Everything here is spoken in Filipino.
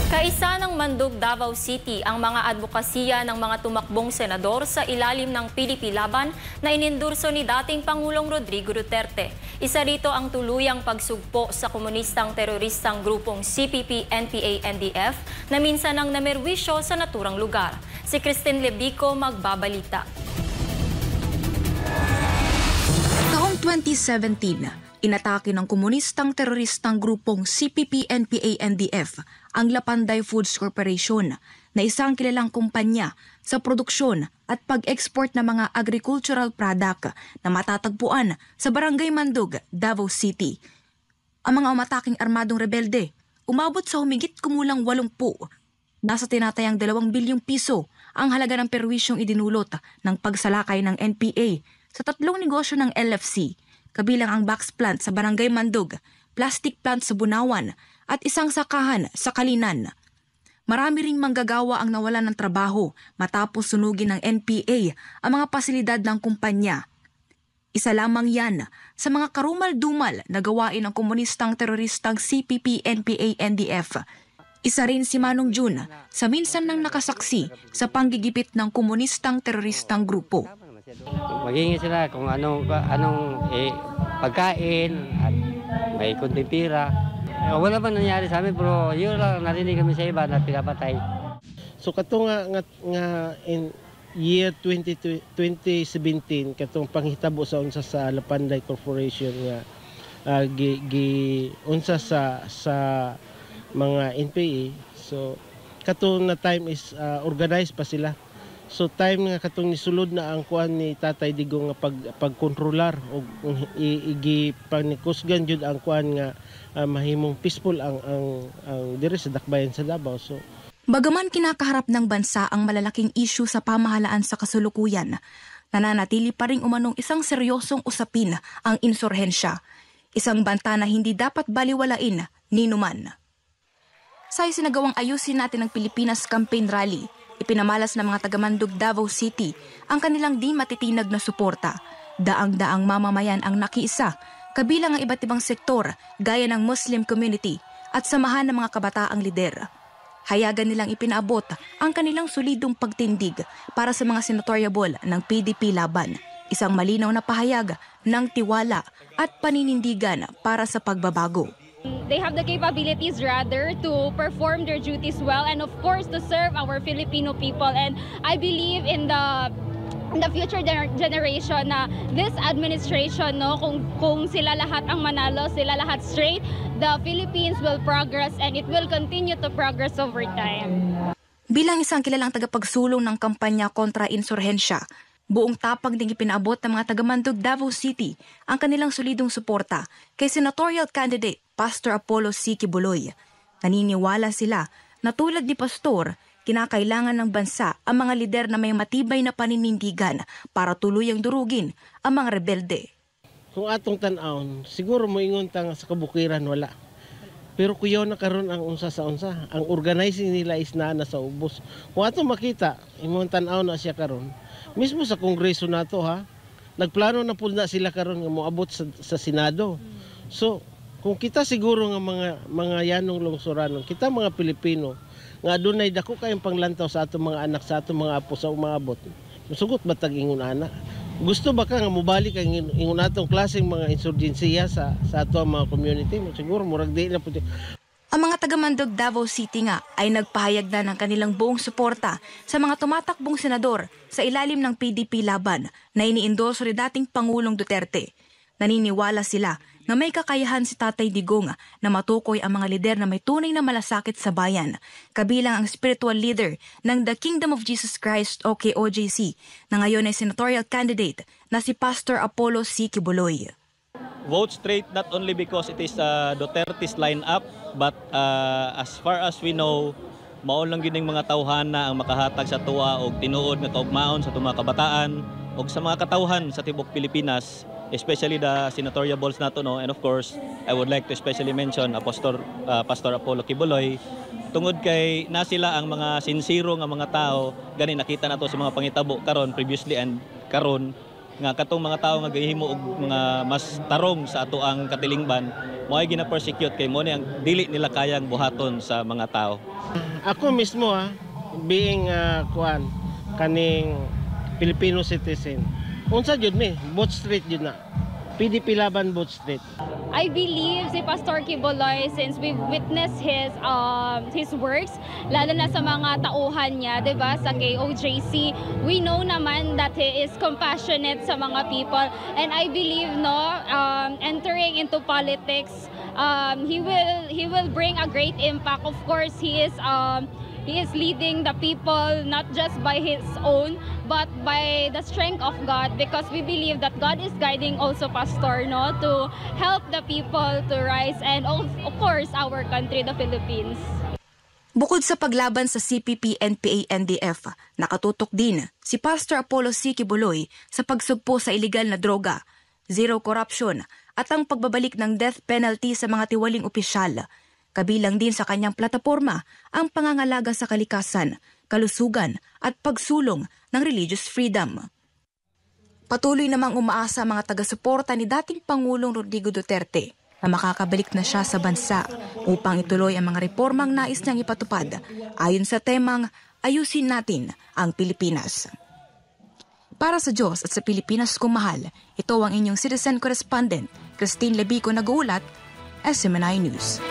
Kaisa ng Mandog, Davao City ang mga advokasya ng mga tumakbong senador sa ilalim ng PDP laban na inendorso ni dating Pangulong Rodrigo Duterte. Isa rito ang tuluyang pagsugpo sa komunistang teroristang grupong CPP-NPA-NDF na minsan ang namerwisyo sa naturang lugar. Si Christine Lebico magbabalita. Taong 2017, inatake ng komunistang teroristang grupong CPP-NPA-NDF ang Lapanday Foods Corporation na isang kilalang kumpanya sa produksyon at pag-export ng mga agricultural product na matatagpuan sa Barangay Mandog, Davao City. Ang mga umataking armadong rebelde umabot sa humigit kumulang 80. Nasa tinatayang 2 bilyong piso ang halaga ng perwisyong idinulot ng pagsalakay ng NPA sa 3 negosyo ng LFC, kabilang ang box plant sa Barangay Mandog, plastic plant sa Bunawan at isang sakahan sa Kalinan. Marami ring manggagawa ang nawalan ng trabaho matapos sunugin ng NPA ang mga pasilidad ng kumpanya. Isa lamang yan sa mga karumal-dumal na gawain ng komunistang teroristang CPP-NPA-NDF. Isa rin si Manong Jun sa minsan nang nakasaksi sa panggigipit ng komunistang teroristang grupo. Maghingi sila kung anong pagkain at may kunting pira. Wala pa nangyari sa amin, pero yun lang narinig kami sa iba na pinapatay. So kato nga in year 2017 katong panghitabo sa unsa sa Lapanday Corporation nga unsa sa mga NPA. So kato na time is organized pa sila. So time nga katong nisulod na ang kuan ni Tatay Digong nga pagkontrolar o panikusgan jud ang kuan nga mahimong peaceful ang diri sa dakbayan sa Davao. So bagaman kinakaharap ng bansa ang malalaking issue sa pamahalaan sa kasulukuyan, nananatili pa ring umanong isang seryosong usapin ang insurhensya, isang banta na hindi dapat baliwalain ni numan. Sa isinagawang Ayusin Natin ang Pilipinas campaign rally, ipinamalas ng mga taga-Mandog, Davao City ang kanilang di matitinag na suporta. Daang-daang mamamayan ang nakiisa, kabilang ang iba't ibang sektor gaya ng Muslim community at samahan ng mga kabataang lider. Hayagan nilang ipinaabot ang kanilang solidong pagtindig para sa mga senatoriable ng PDP laban, isang malinaw na pahayag ng tiwala at paninindigan para sa pagbabago. They have the capabilities rather to perform their duties well and of course to serve our Filipino people, and I believe in the future generation na this administration, no, kung sila lahat ang manalo, sila lahat straight, the Philippines will progress and it will continue to progress over time. Bilang isang kilalang tagapagsulong ng kampanya kontra insurhensya, buong tapang ding ipinaabot ng mga taga-Mandog, Davao City ang kanilang solidong suporta kay senatorial candidate Pastor Apollo C. Quiboloy. Naniniwala sila na tulad ni Pastor, kinakailangan ng bansa ang mga lider na may matibay na paninindigan para tuluyang durugin ang mga rebelde. Kung atong tan-aon, siguro moingon tang sa kabukiran wala. Pero kuyaw na karon ang unsa sa unsa. Ang organizing nila is na sa ubos. Kung atong makita, imong tan-aon na siya karon. Mismo sa kongreso nato ha, nagplano na pud na sila karon nga moabot sa Senado. So, kung kita siguro nga mga yanong lungsuranon, kita mga Pilipino, nga adunay dako kayong panglantaw sa atong mga anak, sa atong mga apo sa umabot. Musugot ba tag ingon ana? Gusto ba ka nga mobalik ang ingon atong klaseng mga insurgensiya sa ato mga community? Siguro murag di na pud. Ang mga taga-Mandog, Davao City nga ay nagpahayag na ng kanilang buong suporta sa mga tumatakbong senador sa ilalim ng PDP laban na iniendorso ni dating Pangulong Duterte. Naniniwala sila na may kakayahan si Tatay Digong na matukoy ang mga lider na may tunay na malasakit sa bayan, kabilang ang spiritual leader ng The Kingdom of Jesus Christ o KOJC na ngayon ay senatorial candidate na si Pastor Apollo C. Quiboloy. Vote straight not only because it is Duterte's lineup, but as far as we know, mao lang gining mga tawhana ang makahatag sa tuwa og tinuod nga kaugmaon sa mga kabataan og sa mga katawhan sa tibok Pilipinas, especially the senatoriables nato, no. And of course, I would like to especially mention Pastor Apollo Quiboloy, tungod kay na sila ang mga sincero nga mga tao gani nakita nato sa mga pangitabo karon previously and karon nga katong mga tao nga gahimo og mga mas tarong sa ato ang katilingban mo ay gina-persecute kay mo ni ang dili nila kayang buhaton sa mga tao. Ako mismo being kaning Filipino citizen. Unsa jud mi, Boat Street jud na. PDP Laban Boat Street. I believe si Pastor Quiboloy, since we've witnessed his works, lalo na sa mga tauhan niya, 'di ba, sa KOJC, we know naman that he is compassionate sa mga people, and I believe entering into politics, he will bring a great impact. Of course, he is leading the people not just by his own, but by the strength of God, because we believe that God is guiding also Pastor to help the people to rise, and of course our country, the Philippines. Bukod sa paglaban sa CPP-NPA-NDF, nakatutok din si Pastor Apollo C. Quiboloy sa pagsugpo sa iligal na droga, zero corruption at ang pagbabalik ng death penalty sa mga tiwaling opisyal. Kabilang din sa kanyang plataporma ang pangangalaga sa kalikasan, kalusugan at pagsulong ng religious freedom. Patuloy namang umaasa ang mga taga-suporta ni dating Pangulong Rodrigo Duterte na makakabalik na siya sa bansa upang ituloy ang mga reformang nais niyang ipatupad ayon sa temang Ayusin Natin ang Pilipinas. Para sa Diyos at sa Pilipinas kong mahal, ito ang inyong citizen correspondent, Christine Lebico, nag-uulat, SMNI News.